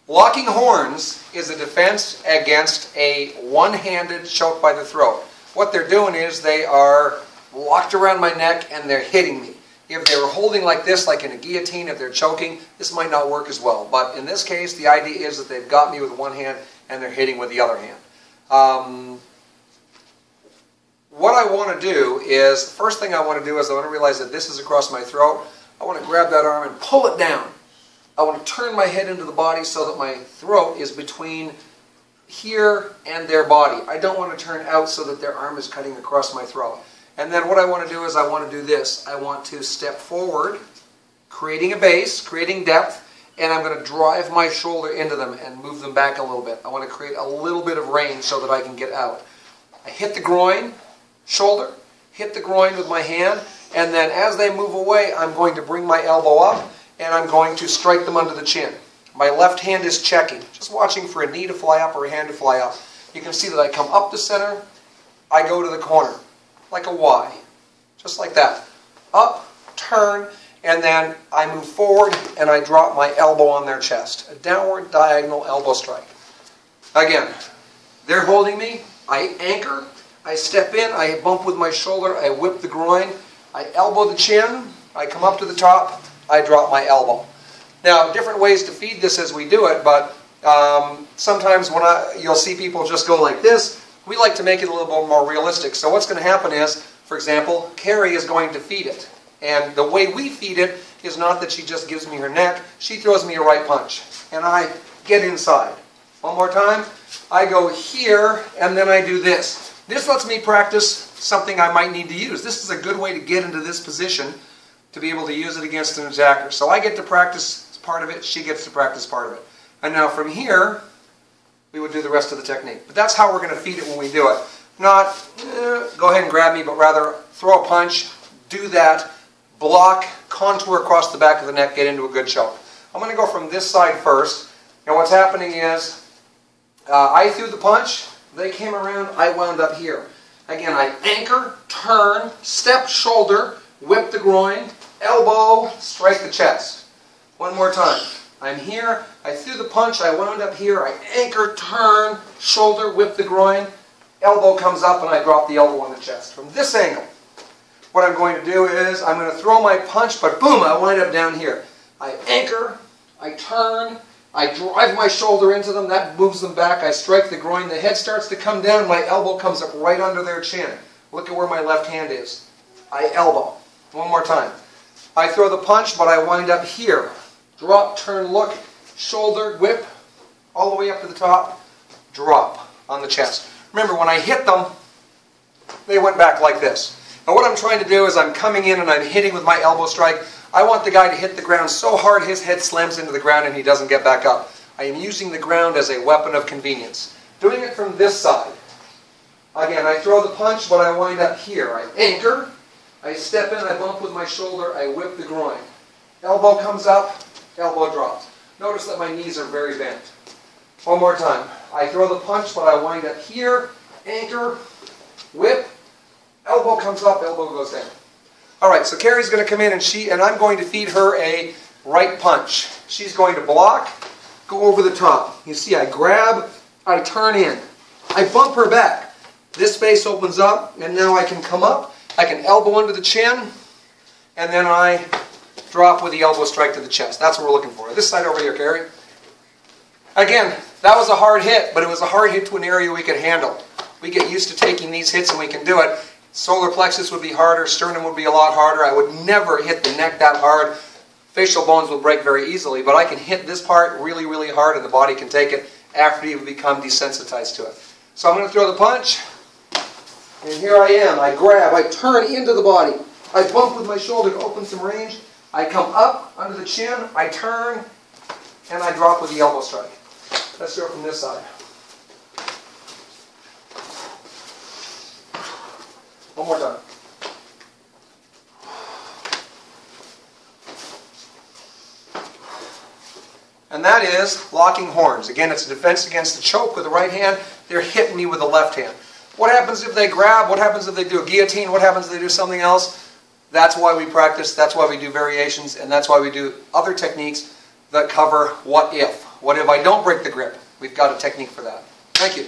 Locking horns is a defense against a one-handed choke by the throat. What they're doing is they are locked around my neck and they're hitting me. If they were holding like this, like in a guillotine, if they're choking, this might not work as well. But in this case, the idea is that they've got me with one hand and they're hitting with the other hand. What I want to do is, the first thing I want to do is I want to realize that this is across my throat. I want to grab that arm and pull it down. I want to turn my head into the body so that my throat is between here and their body. I don't want to turn out so that their arm is cutting across my throat. And then what I want to do is I want to do this. I want to step forward, creating a base, creating depth, and I'm going to drive my shoulder into them and move them back a little bit. I want to create a little bit of range so that I can get out. I hit the groin, shoulder, hit the groin with my hand, and then as they move away, I'm going to bring my elbow up and I'm going to strike them under the chin. My left hand is checking, just watching for a knee to fly up or a hand to fly up. You can see that I come up the center, I go to the corner, like a Y, just like that. Up, turn, and then I move forward and I drop my elbow on their chest. A downward diagonal elbow strike. Again, they're holding me, I anchor, I step in, I bump with my shoulder, I whip the groin, I elbow the chin, I come up to the top, I drop my elbow. Now, different ways to feed this as we do it, but sometimes when you'll see people just go like this. We like to make it a little bit more realistic. So what's going to happen is, for example, Carrie is going to feed it. And the way we feed it is not that she just gives me her neck, she throws me a right punch. And I get inside. One more time. I go here, and then I do this. This lets me practice something I might need to use. This is a good way to get into this position to be able to use it against an attacker. So I get to practice part of it, she gets to practice part of it. And now from here, we would do the rest of the technique. But that's how we're going to feed it when we do it. Not, go ahead and grab me, but rather throw a punch, do that, block, contour across the back of the neck, get into a good choke. I'm going to go from this side first. And what's happening is, I threw the punch, they came around, I wound up here. Again, I anchor, turn, step, shoulder, whip the groin, elbow, strike the chest. One more time. I'm here, I threw the punch, I wound up here, I anchor, turn, shoulder, whip the groin, elbow comes up and I drop the elbow on the chest. From this angle, what I'm going to do is, I'm going to throw my punch, but boom, I wind up down here. I anchor, I turn, I drive my shoulder into them, that moves them back, I strike the groin, the head starts to come down, my elbow comes up right under their chin. Look at where my left hand is. I elbow. One more time. I throw the punch, but I wind up here. Drop, turn, look, shoulder, whip, all the way up to the top, drop on the chest. Remember, when I hit them, they went back like this. Now what I'm trying to do is I'm coming in and I'm hitting with my elbow strike. I want the guy to hit the ground so hard his head slams into the ground and he doesn't get back up. I am using the ground as a weapon of convenience. Doing it from this side. Again, I throw the punch, but I wind up here. I anchor, I step in, I bump with my shoulder, I whip the groin. Elbow comes up, elbow drops. Notice that my knees are very bent. One more time. I throw the punch, but I wind up here, anchor, whip, elbow comes up, elbow goes down. Alright, so Carrie's going to come in and I'm going to feed her a right punch. She's going to block, go over the top. You see, I grab, I turn in. I bump her back. This space opens up, and now I can come up, I can elbow under the chin, and then I drop with the elbow strike to the chest. That's what we're looking for. This side over here, Carrie. Again, that was a hard hit, but it was a hard hit to an area we could handle. We get used to taking these hits and we can do it. Solar plexus would be harder, sternum would be a lot harder. I would never hit the neck that hard. Facial bones will break very easily, but I can hit this part really, really hard and the body can take it after you've become desensitized to it. So I'm going to throw the punch, and here I am. I grab, I turn into the body. I bump with my shoulder to open some range. I come up under the chin, I turn, and I drop with the elbow strike. Let's do it from this side. One more time. And that is locking horns. Again, it's a defense against the choke with the right hand. They're hitting me with the left hand. What happens if they grab? What happens if they do a guillotine? What happens if they do something else? That's why we practice. That's why we do variations. And that's why we do other techniques that cover what if. What if I don't break the grip? We've got a technique for that. Thank you.